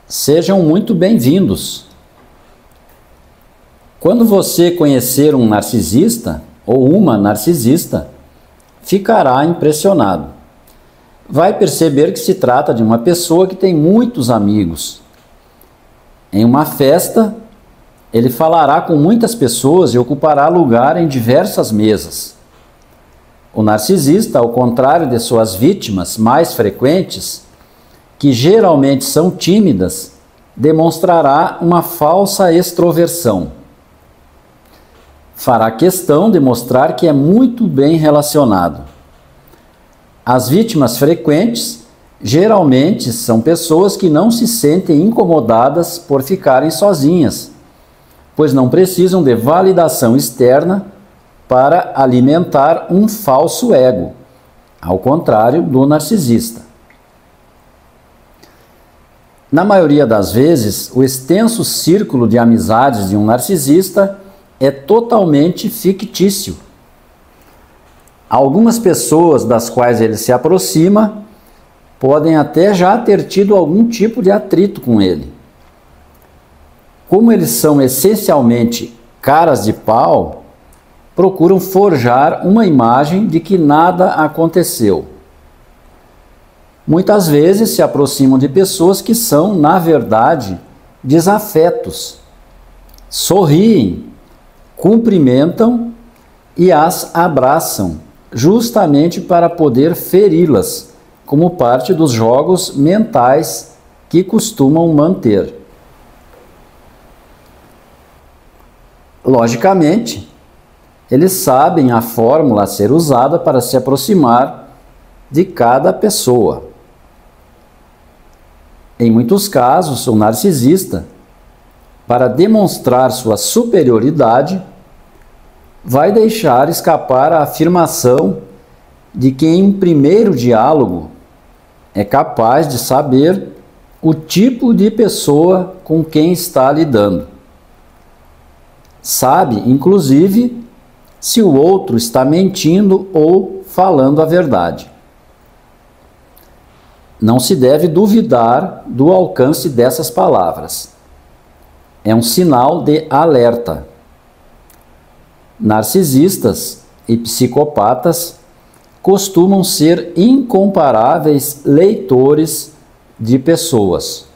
Sejam muito bem-vindos. Quando você conhecer um narcisista ou uma narcisista, ficará impressionado. Vai perceber que se trata de uma pessoa que tem muitos amigos. Em uma festa, ele falará com muitas pessoas e ocupará lugar em diversas mesas. O narcisista, ao contrário de suas vítimas mais frequentes, que geralmente são tímidas, demonstrará uma falsa extroversão. Fará questão de mostrar que é muito bem relacionado. As vítimas frequentes geralmente são pessoas que não se sentem incomodadas por ficarem sozinhas, pois não precisam de validação externa para alimentar um falso ego, ao contrário do narcisista. Na maioria das vezes, o extenso círculo de amizades de um narcisista é totalmente fictício. Algumas pessoas das quais ele se aproxima podem até já ter tido algum tipo de atrito com ele. Como eles são essencialmente caras de pau, procuram forjar uma imagem de que nada aconteceu. Muitas vezes se aproximam de pessoas que são, na verdade, desafetos. Sorriem, cumprimentam e as abraçam, justamente para poder feri-las, como parte dos jogos mentais que costumam manter. Logicamente, eles sabem a fórmula a ser usada para se aproximar de cada pessoa. Em muitos casos, o narcisista, para demonstrar sua superioridade, vai deixar escapar a afirmação de que em um primeiro diálogo é capaz de saber o tipo de pessoa com quem está lidando. Sabe, inclusive, se o outro está mentindo ou falando a verdade. Não se deve duvidar do alcance dessas palavras. É um sinal de alerta. Narcisistas e psicopatas costumam ser incomparáveis leitores de pessoas.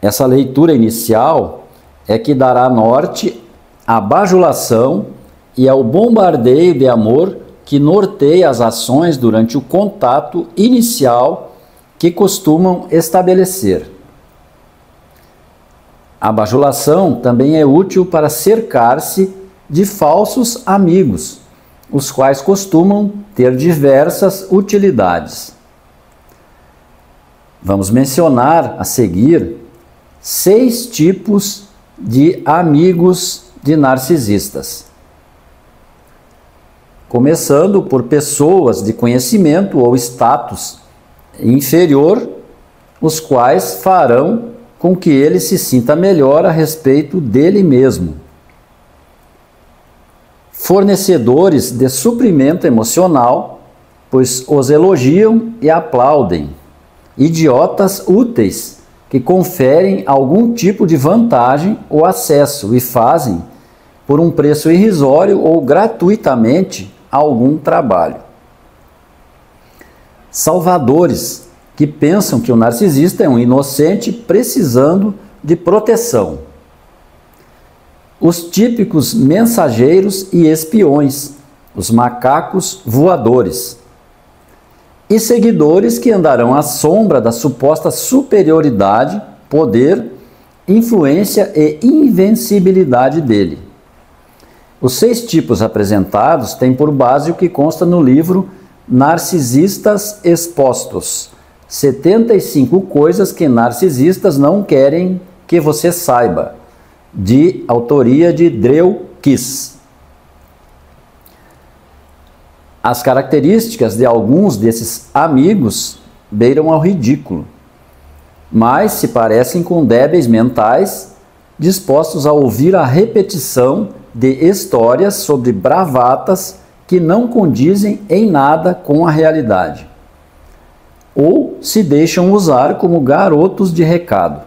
Essa leitura inicial é que dará norte à bajulação e ao bombardeio de amor que norteia as ações durante o contato inicial que costumam estabelecer. A bajulação também é útil para cercar-se de falsos amigos, os quais costumam ter diversas utilidades. Vamos mencionar a seguir 6 tipos de amigos de narcisistas. Começando por pessoas de conhecimento ou status inferior, os quais farão com que ele se sinta melhor a respeito dele mesmo. Fornecedores de suprimento emocional, pois os elogiam e aplaudem. Idiotas úteis, que conferem algum tipo de vantagem ou acesso e fazem, por um preço irrisório ou gratuitamente, algum trabalho. Salvadores, que pensam que o narcisista é um inocente precisando de proteção. Os típicos mensageiros e espiões, os macacos voadores. E seguidores que andarão à sombra da suposta superioridade, poder, influência e invencibilidade dele. Os 6 tipos apresentados têm por base o que consta no livro Narcisistas Expostos, 75 coisas que narcisistas não querem que você saiba, de autoria de Drew Kiss. As características de alguns desses amigos beiram ao ridículo, mas se parecem com débeis mentais, dispostos a ouvir a repetição de histórias sobre bravatas que não condizem em nada com a realidade. ou se deixam usar como garotos de recado.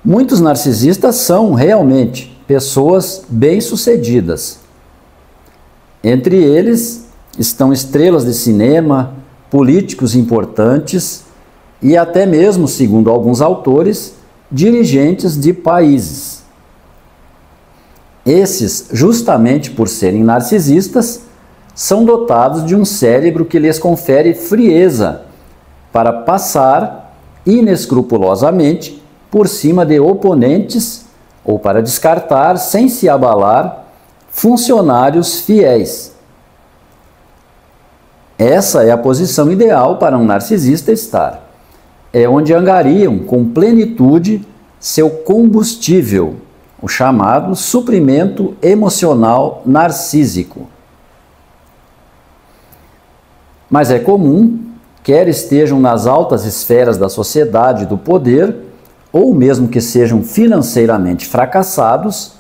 Muitos narcisistas são realmente pessoas bem-sucedidas. Entre eles estão estrelas de cinema, políticos importantes e até mesmo, segundo alguns autores, dirigentes de países. Esses, justamente por serem narcisistas, são dotados de um cérebro que lhes confere frieza para passar inescrupulosamente por cima de oponentes ou para descartar, sem se abalar, funcionários fiéis. Essa é a posição ideal para um narcisista estar. É onde angariam com plenitude seu combustível, o chamado suprimento emocional narcísico. Mas é comum, quer estejam nas altas esferas da sociedade e do poder, ou mesmo que sejam financeiramente fracassados,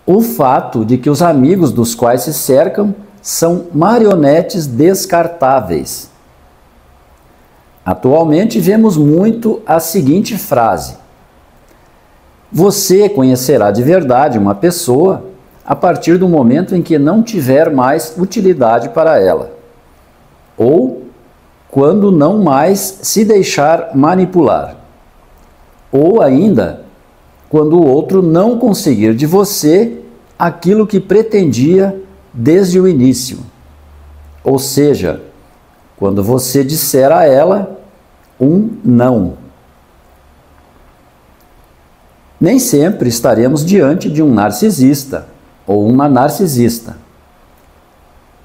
o fato de que os amigos dos quais se cercam são marionetes descartáveis. Atualmente vemos muito a seguinte frase: você conhecerá de verdade uma pessoa a partir do momento em que não tiver mais utilidade para ela, ou quando não mais se deixar manipular, ou ainda quando o outro não conseguir de você aquilo que pretendia desde o início. Ou seja, quando você disser a ela um não. Nem sempre estaremos diante de um narcisista ou uma narcisista.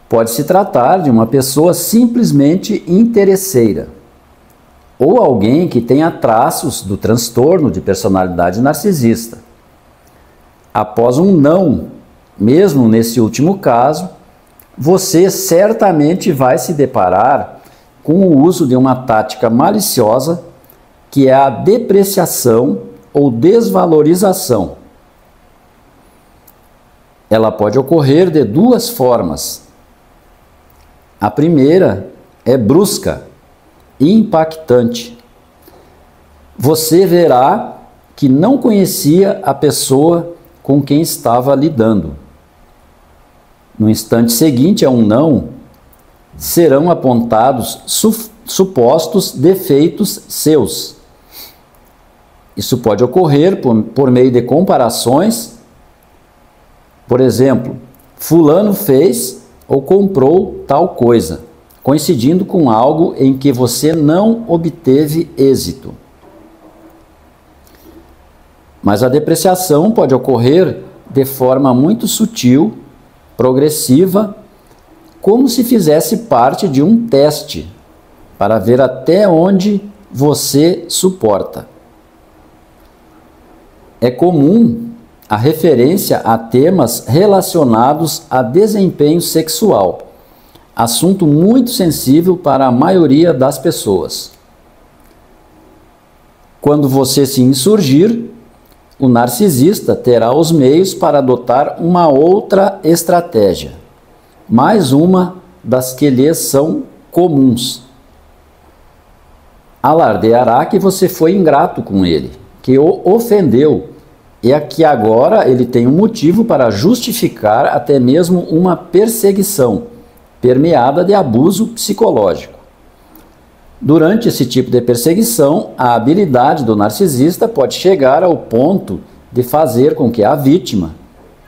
Pode se tratar de uma pessoa simplesmente interesseira, ou alguém que tenha traços do transtorno de personalidade narcisista. Após um não, mesmo nesse último caso, você certamente vai se deparar com o uso de uma tática maliciosa, que é a depreciação ou desvalorização. Ela pode ocorrer de duas formas. A primeira é brusca e impactante. Você verá que não conhecia a pessoa com quem estava lidando. No instante seguinte a um não, serão apontados supostos defeitos seus. Isso pode ocorrer por meio de comparações. Por exemplo, fulano fez ou comprou tal coisa, coincidindo com algo em que você não obteve êxito. Mas a depreciação pode ocorrer de forma muito sutil, progressiva, como se fizesse parte de um teste, para ver até onde você suporta. É comum a referência a temas relacionados a desempenho sexual, assunto muito sensível para a maioria das pessoas. Quando você se insurgir, o narcisista terá os meios para adotar uma outra estratégia, mais uma das que lhes são comuns. Alardeará que você foi ingrato com ele, que o ofendeu, e que agora ele tem um motivo para justificar até mesmo uma perseguição, permeada de abuso psicológico. Durante esse tipo de perseguição, a habilidade do narcisista pode chegar ao ponto de fazer com que a vítima,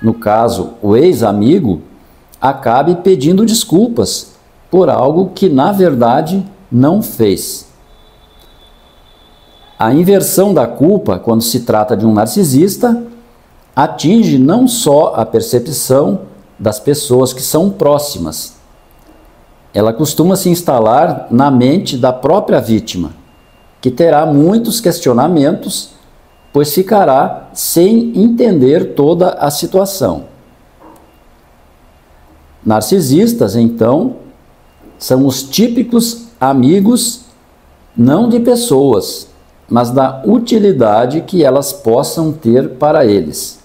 no caso o ex-amigo, acabe pedindo desculpas por algo que na verdade não fez. A inversão da culpa, quando se trata de um narcisista, atinge não só a percepção das pessoas que são próximas. Ela costuma se instalar na mente da própria vítima, que terá muitos questionamentos, pois ficará sem entender toda a situação. Narcisistas, então, são os típicos amigos não de pessoas, mas da utilidade que elas possam ter para eles.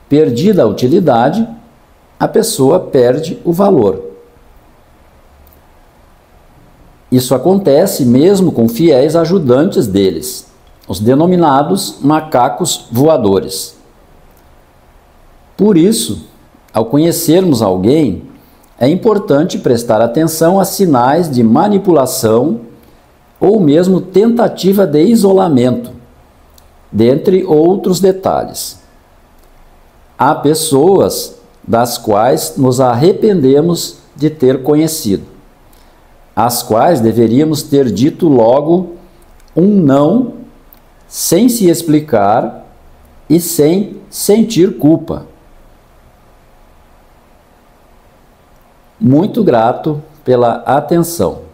Perdida a utilidade, a pessoa perde o valor. Isso acontece mesmo com fiéis ajudantes deles, os denominados macacos voadores. Por isso, ao conhecermos alguém, é importante prestar atenção a sinais de manipulação ou mesmo tentativa de isolamento, dentre outros detalhes. Há pessoas das quais nos arrependemos de ter conhecido, às quais deveríamos ter dito logo um não, sem se explicar e sem sentir culpa. Muito grato pela atenção.